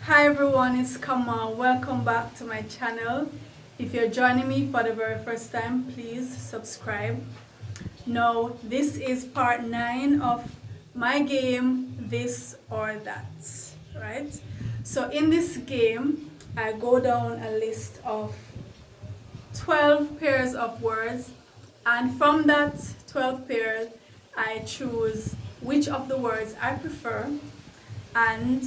Hi everyone, it's Kamau. Welcome back to my channel. If you're joining me for the very first time, please subscribe. Now, this is part 9 of my game, This or That, right? So in this game, I go down a list of 12 pairs of words, and from that 12 pairs, I choose which of the words I prefer, and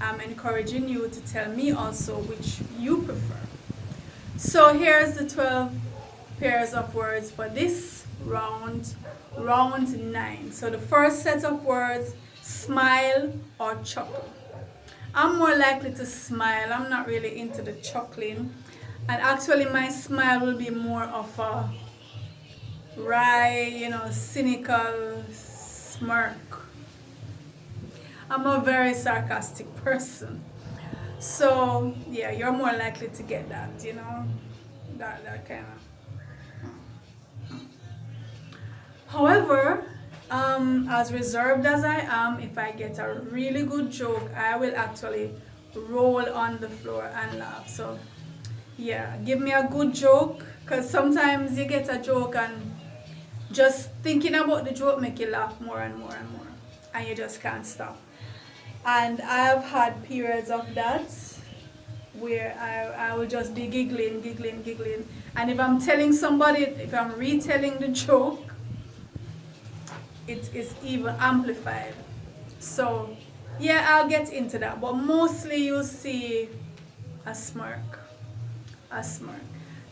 I'm encouraging you to tell me also which you prefer. So here's the 12 pairs of words for this round 9. So the first set of words, smile or chuckle. I'm more likely to smile. I'm not really into the chuckling. And actually my smile will be more of a wry, cynical smirk. I'm a very sarcastic person. So yeah, you're more likely to get that, that kind of. However, as reserved as I am, if I get a really good joke, I will actually roll on the floor and laugh. So yeah, give me a good joke, because sometimes you get a joke and just thinking about the joke make you laugh more and more and more, and you just can't stop. And I've had periods of that where I will just be giggling. And if I'm telling somebody, if I'm retelling the joke, it is even amplified. So, yeah, I'll get into that. But mostly you'll see a smirk. A smirk.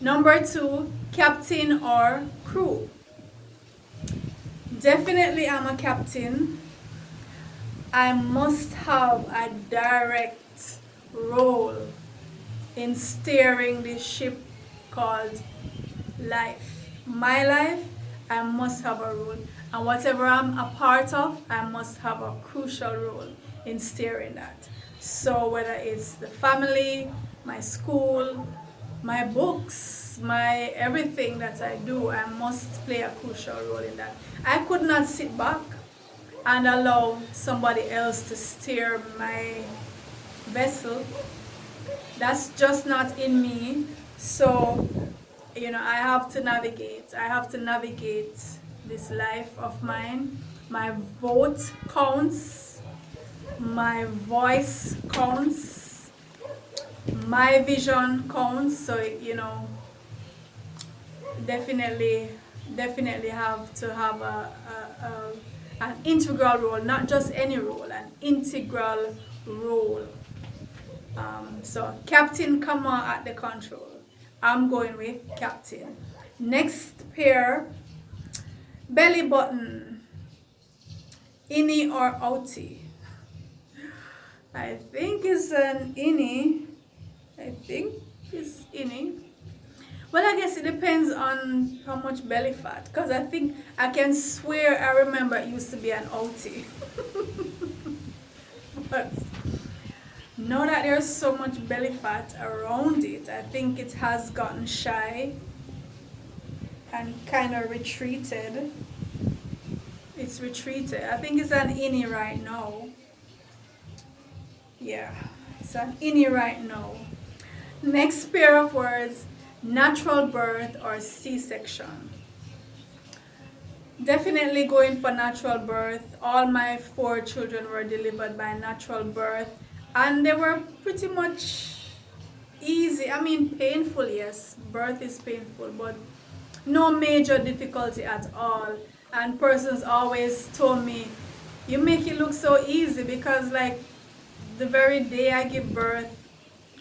Number 2, captain or crew. Definitely I'm a captain. I must have a direct role in steering this ship called life. My life, I must have a role. And whatever I'm a part of, I must have a crucial role in steering that. So whether it's the family, my school, my books, my everything that I do, I must play a crucial role in that. I could not sit back and allow somebody else to steer my vessel. That's just not in me. So, I have to navigate. I have to navigate this life of mine. My vote counts. My voice counts. My vision counts. So, definitely have to have an integral role, not just any role, an integral role. So Captain Kamau at the control. I'm going with Captain. Next pair, belly button, innie or outie. I think it's an innie. I think it's innie. Well, I guess it depends on how much belly fat, because I think I can swear I remember it used to be an outie. But now that there's so much belly fat around it, I think it has gotten shy and kind of retreated. It's retreated. I think it's an innie right now. Yeah, it's an innie right now. Next pair of words, natural birth or C-section. Definitely going for natural birth. All my 4 children were delivered by natural birth, and they were pretty much easy. I mean, painful, yes, birth is painful, but no major difficulty at all. And persons always told me, you make it look so easy, because like the very day I give birth,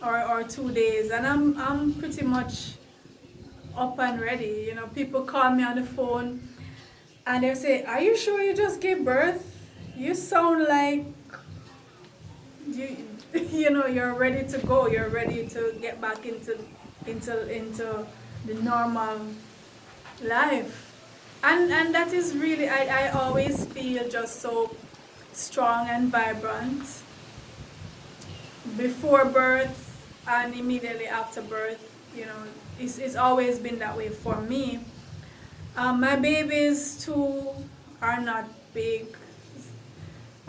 or 2 days, and I'm pretty much up and ready. People call me on the phone and they say, are you sure you just gave birth? You sound like you're ready to go. You're ready to get back into the normal life. And that is really, I always feel just so strong and vibrant before birth and immediately after birth. It's always been that way for me. My babies too are not big.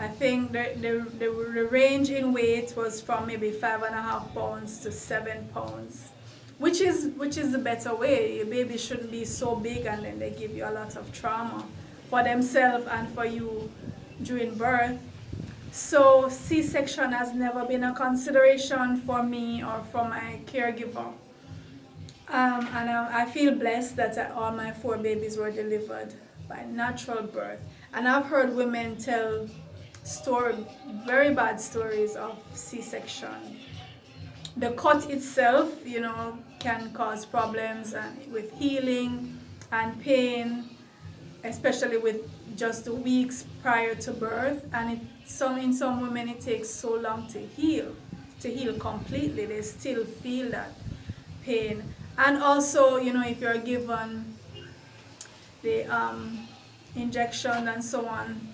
I think the range in weight was from maybe 5.5 pounds to 7 pounds, which is the better way. Your baby shouldn't be so big and then they give you a lot of trauma for themselves and for you during birth. So C-section has never been a consideration for me or for my caregiver. And I feel blessed that all my 4 babies were delivered by natural birth. And I've heard women tell very bad stories of C-section. The cut itself, can cause problems and with healing and pain, especially with just the weeks prior to birth. And in some women it takes so long to heal completely. They still feel that pain. And also, if you're given the injection and so on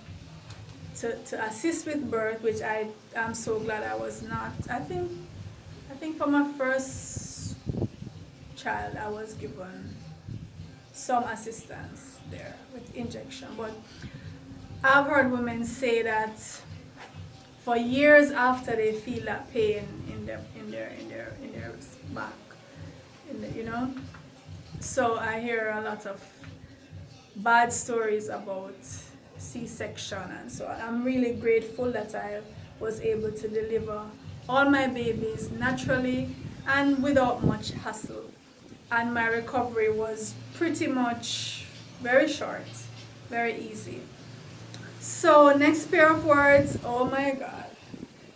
to assist with birth, which I am so glad I was not. I think for my first child I was given some assistance there with injection. But I've heard women say that for years after they feel that pain in their back, So I hear a lot of bad stories about C-section, and so I'm really grateful that I was able to deliver all my babies naturally and without much hassle. And my recovery was pretty much very short, very easy. So next pair of words, oh my God.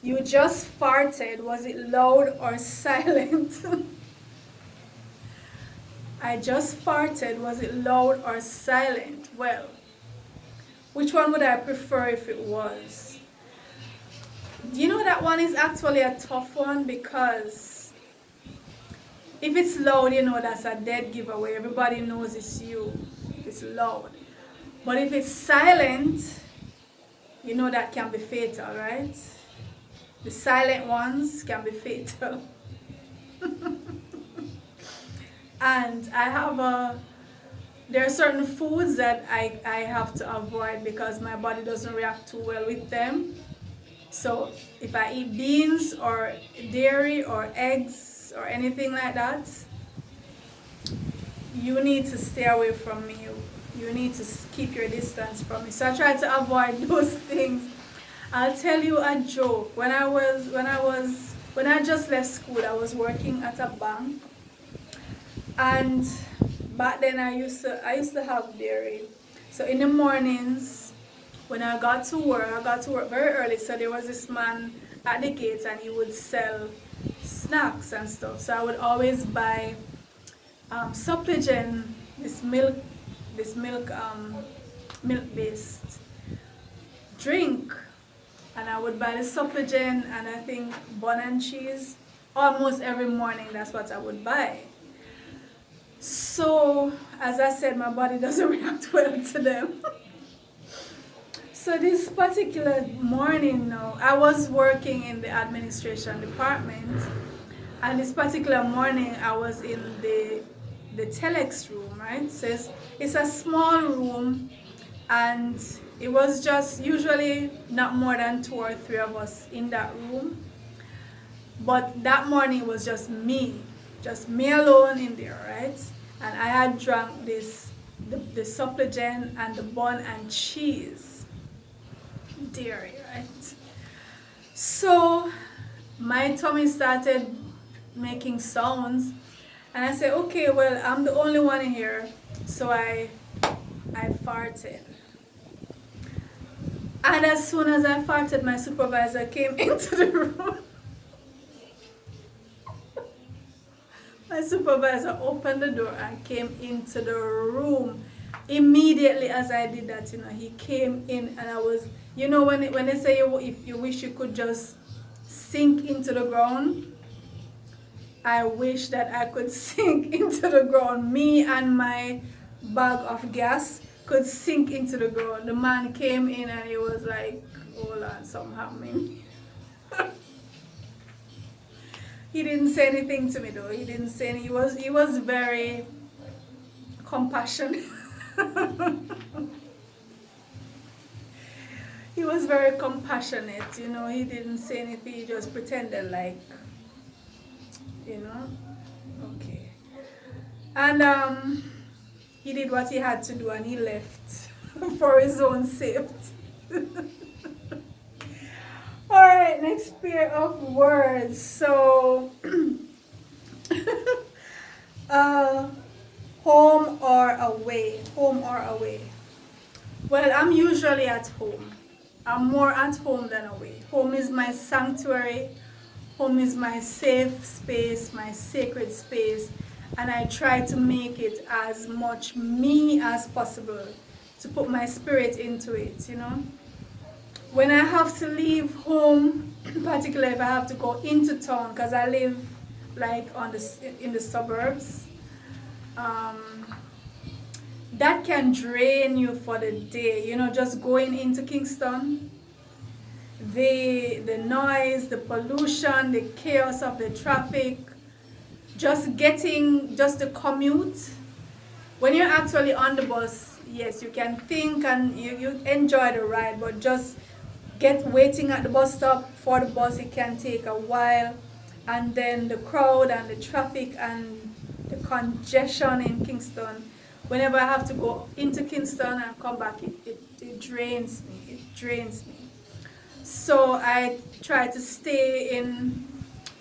You just farted. Was it loud or silent? I just farted. Was it loud or silent? Well, which one would I prefer if it was? That one is actually a tough one, because if it's loud, that's a dead giveaway. Everybody knows it's you if it's loud. But if it's silent, that can be fatal, right? The silent ones can be fatal. And there are certain foods that I have to avoid because my body doesn't react too well with them. So if I eat beans or dairy or eggs or anything like that, you need to stay away from me. You need to keep your distance from me. So I try to avoid those things. I'll tell you a joke. When I just left school, I was working at a bank. And back then I used to have dairy. So in the mornings, when I got to work very early. So there was this man at the gate and he would sell snacks and stuff. So I would always buy Suppligen, this milk-based drink. And I would buy the Suppligen and I think bun and cheese. Almost every morning, that's what I would buy. So, as I said, my body doesn't react well to them. So this particular morning now, I was working in the administration department, and this particular morning I was in the telex room, right? So it's a small room, and it was just usually not more than 2 or 3 of us in that room. But that morning it was just me alone in there, right? And I had drank the Suppligen and the bun and cheese dairy, right? So my tummy started making sounds, and I said, okay, well, I'm the only one here, so I farted. And as soon as I farted, my supervisor came into the room. My supervisor opened the door and came into the room. Immediately as I did that, he came in, and I was, when they say if you wish you could just sink into the ground, I wish that I could sink into the ground. Me and my bag of gas could sink into the ground. The man came in and he was like, hold on, something happening. He didn't say anything to me though. He didn't say anything. He was very compassionate. He was very compassionate, he didn't say anything, he just pretended like, okay. And he did what he had to do and he left for his own safety. Alright, next pair of words. So, home or away? Home or away? Well, I'm usually at home. I'm more at home than away. Home is my sanctuary. Home is my safe space, my sacred space. And I try to make it as much me as possible, to put my spirit into it, When I have to leave home, particularly if I have to go into town, because I live like in the suburbs, that can drain you for the day, just going into Kingston. The noise, the pollution, the chaos of the traffic, just the commute. When you're actually on the bus, yes, you can think and you enjoy the ride, but just waiting at the bus stop for the bus, it can take a while. And then the crowd and the traffic and the congestion in Kingston. Whenever I have to go into Kingston and come back, it drains me. It drains me. So I try to stay in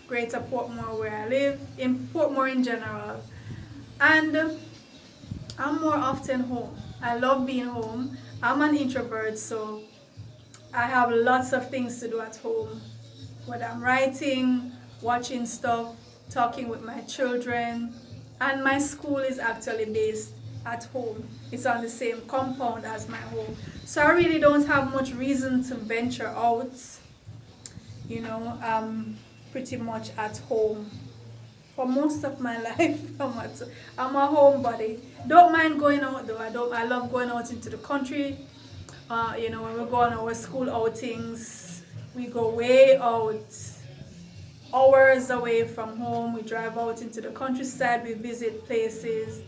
Greater Portmore where I live, in Portmore in general. And I'm more often home. I love being home. I'm an introvert, so I have lots of things to do at home. Whether I'm writing, watching stuff, talking with my children. And my school is actually based at home. It's on the same compound as my home. So I really don't have much reason to venture out. I'm pretty much at home. For most of my life, I'm a homebody. Don't mind going out though. I love going out into the country. When we go on our school outings, we go way out, hours away from home. We drive out into the countryside, we visit places.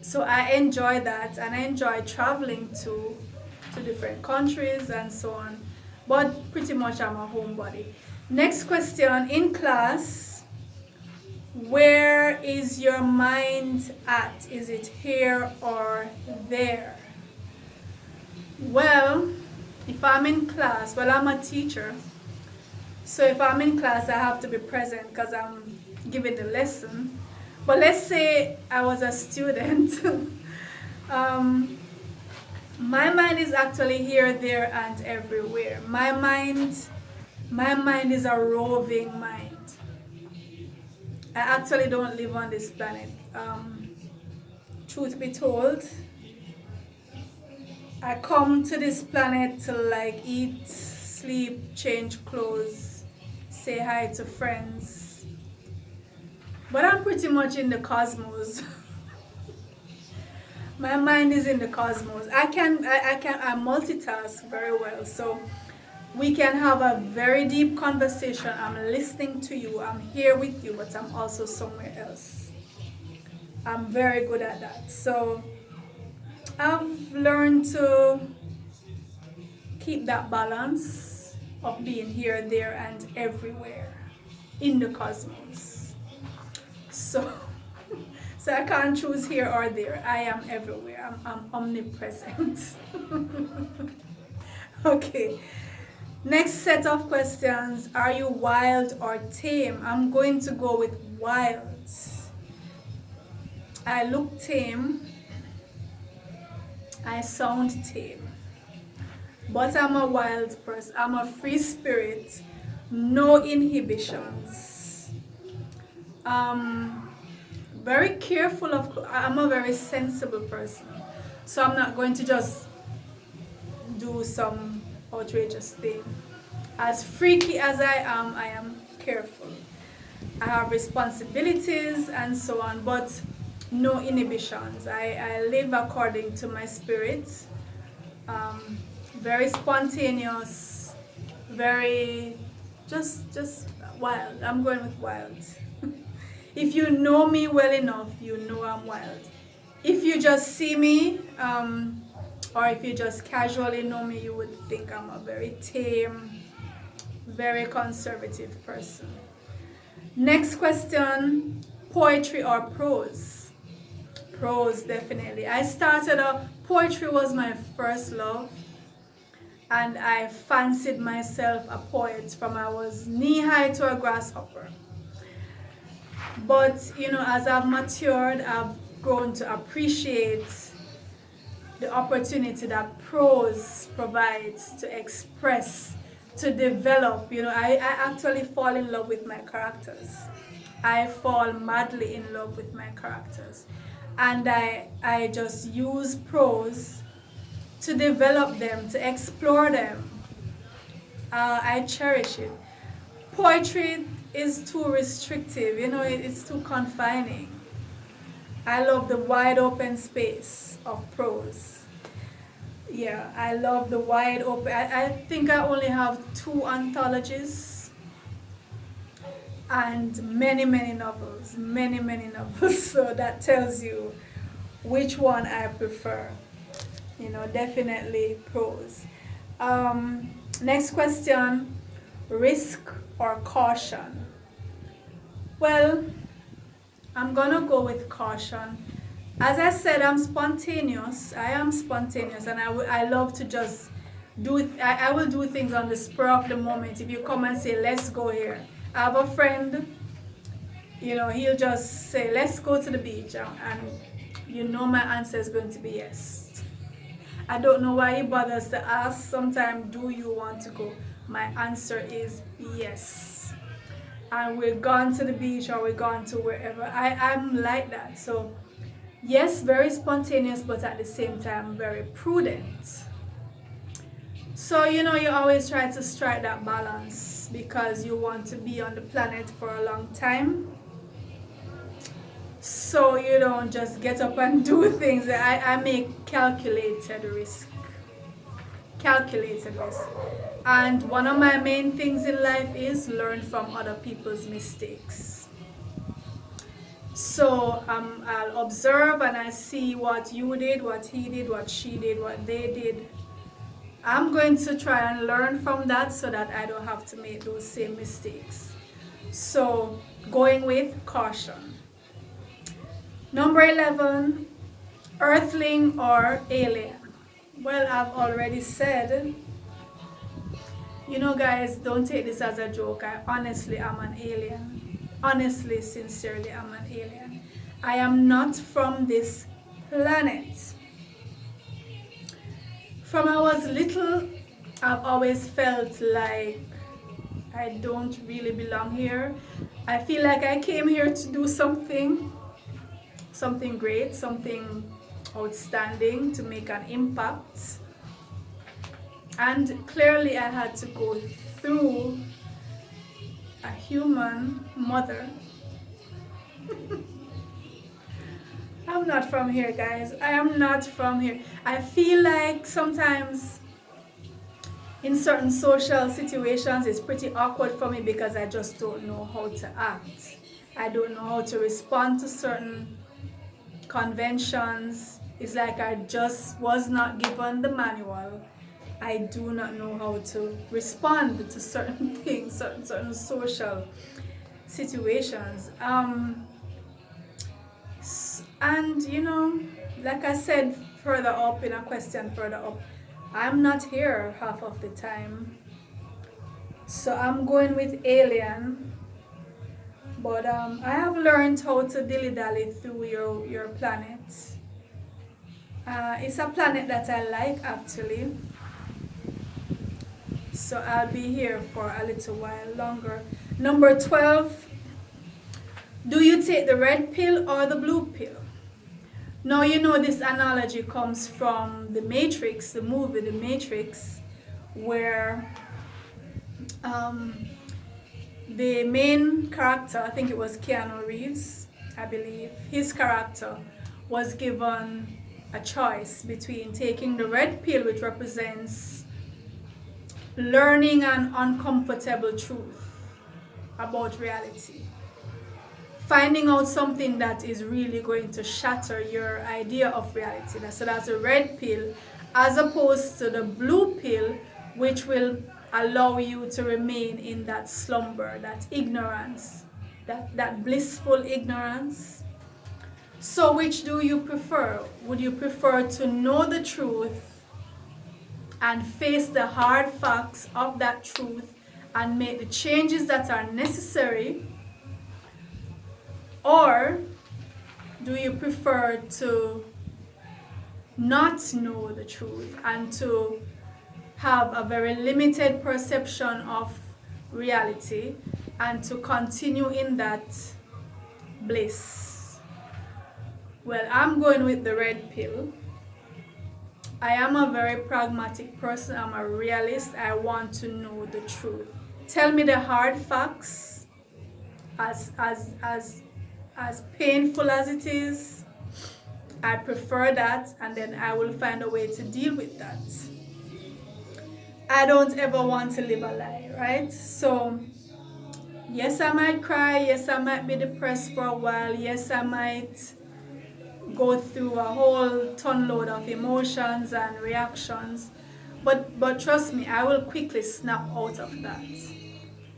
So I enjoy that, and I enjoy traveling to different countries and so on. But pretty much I'm a homebody. Next question, in class, where is your mind at? Is it here or there? Well, if I'm in class, I'm a teacher. So if I'm in class, I have to be present because I'm giving the lesson. But let's say I was a student. My mind is actually here, there, and everywhere. My mind is a roving mind. I actually don't live on this planet. Truth be told, I come to this planet to eat, sleep, change clothes, say hi to friends. But I'm pretty much in the cosmos. My mind is in the cosmos. I multitask very well. So we can have a very deep conversation. I'm listening to you. I'm here with you, but I'm also somewhere else. I'm very good at that. So I've learned to keep that balance of being here, there, and everywhere in the cosmos. So I can't choose here or there. I am everywhere. I'm omnipresent. Okay. Next set of questions. Are you wild or tame? I'm going to go with wild. I look tame. I sound tame. But I'm a wild person. I'm a free spirit. No inhibitions. Very careful I'm a very sensible person. So I'm not going to just do some outrageous thing. As freaky as I am careful. I have responsibilities and so on, but no inhibitions. I live according to my spirit. Very spontaneous, very just wild. I'm going with wild. If you know me well enough, you know I'm wild. If you just see me or if you just casually know me, you would think I'm a very tame, very conservative person. Next question, poetry or prose? Prose, definitely. Poetry was my first love, and I fancied myself a poet from I was knee-high to a grasshopper. But, as I've matured, I've grown to appreciate the opportunity that prose provides to express, to develop. I actually fall in love with my characters. I fall madly in love with my characters. And I just use prose to develop them, to explore them. I cherish it. Poetry is too restrictive, it's too confining. I love the wide open space of prose. Yeah, I love the wide open. I think I only have 2 anthologies and many, many novels. Many, many novels. So that tells you which one I prefer. Definitely prose. Next question, risk or caution? Well, I'm gonna go with caution. As I said, I'm spontaneous. I am spontaneous, and I love to just do it. I will do things on the spur of the moment. If you come and say, let's go here. I have a friend, he'll just say, let's go to the beach, and my answer is going to be yes. I don't know why he bothers to ask. Sometimes, do you want to go? My answer is yes. And we're gone to the beach or we're gone to wherever. I'm like that. So, yes, very spontaneous, but at the same time, very prudent. So, you always try to strike that balance because you want to be on the planet for a long time. So you don't just get up and do things. I make calculated risk. Calculated risk. And one of my main things in life is learn from other people's mistakes. So I'll observe and I see what you did, what he did, what she did, what they did. I'm going to try and learn from that so that I don't have to make those same mistakes. So going with caution. Number 11, earthling or alien? Well, I've already said, guys, don't take this as a joke. I honestly am an alien. Honestly, sincerely, I'm an alien. I am not from this planet. From I was little, I've always felt like I don't really belong here. I feel like I came here to do something great, something outstanding, to make an impact. And clearly I had to go through a human mother. I'm not from here, guys. I am not from here. I feel like sometimes in certain social situations it's pretty awkward for me because I just don't know how to act. I don't know how to respond to certain conventions. It's like I just was not given the manual. I do not know how to respond to certain things, certain social situations. And like I said further up in a question further up, I'm not here half of the time. So I'm going with alien. But I have learned how to dilly-dally through your planet. It's a planet that I like, actually. So I'll be here for a little while longer. Number 12, do you take the red pill or the blue pill? Now, this analogy comes from The Matrix, the movie The Matrix, where the main character, I think it was Keanu Reeves, I believe, his character was given a choice between taking the red pill, which represents learning an uncomfortable truth about reality, finding out something that is really going to shatter your idea of reality. So that's a red pill. as opposed to the blue pill, which will allow you to remain in that slumber, that ignorance, that blissful ignorance. So which do you prefer? Would you prefer to know the truth and face the hard facts of that truth and make the changes that are necessary? Or do you prefer to not know the truth and to have a very limited perception of reality and to continue in that bliss? Well, I'm going with the red pill. I am a very pragmatic person. I'm a realist. I want to know the truth. Tell me the hard facts, as painful as it is. I prefer that, and then I will find a way to deal with that. I don't ever want to live a lie, right? So yes, I might cry. Yes, I might be depressed for a while. Yes, I might go through a whole ton load of emotions and reactions. But trust me, I will quickly snap out of that.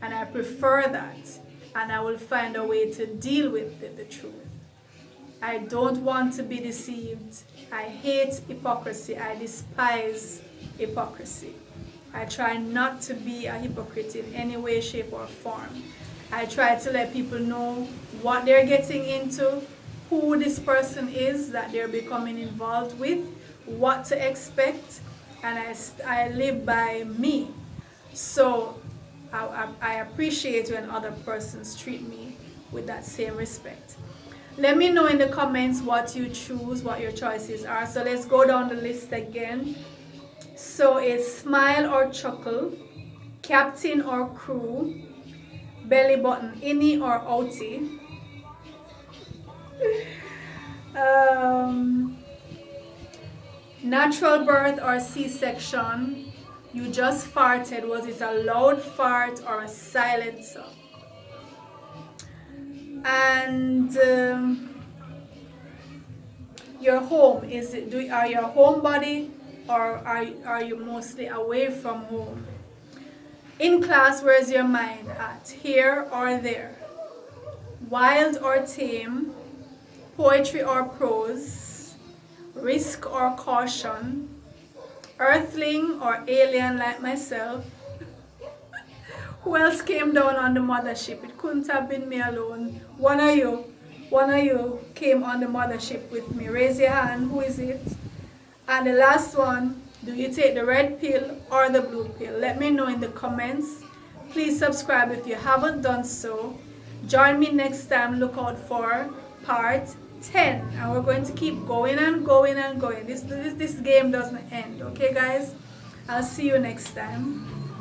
And I prefer that. And I will find a way to deal with the truth. I don't want to be deceived. I hate hypocrisy. I despise hypocrisy. I try not to be a hypocrite in any way, shape, or form. I try to let people know what they're getting into, who this person is that they're becoming involved with, what to expect, and I live by me. So I appreciate when other persons treat me with that same respect. Let me know in the comments what you choose, what your choices are. So let's go down the list again. So it's smile or chuckle, captain or crew, belly button innie or outie, natural birth or C-section, you just farted, was it a loud fart or a silencer? And your home, are you a homebody or are you mostly away from home? In class, where's your mind at? Here or there? Wild or tame? Poetry or prose? Risk or caution? Earthling or alien like myself? Who else came down on the mothership? It couldn't have been me alone. One of you came on the mothership with me. Raise your hand. Who is it? And the last one, do you take the red pill or the blue pill? Let me know in the comments. Please subscribe if you haven't done so. Join me next time. Look out for part 10. And we're going to keep going and going and going. This game doesn't end. Okay, guys? I'll see you next time.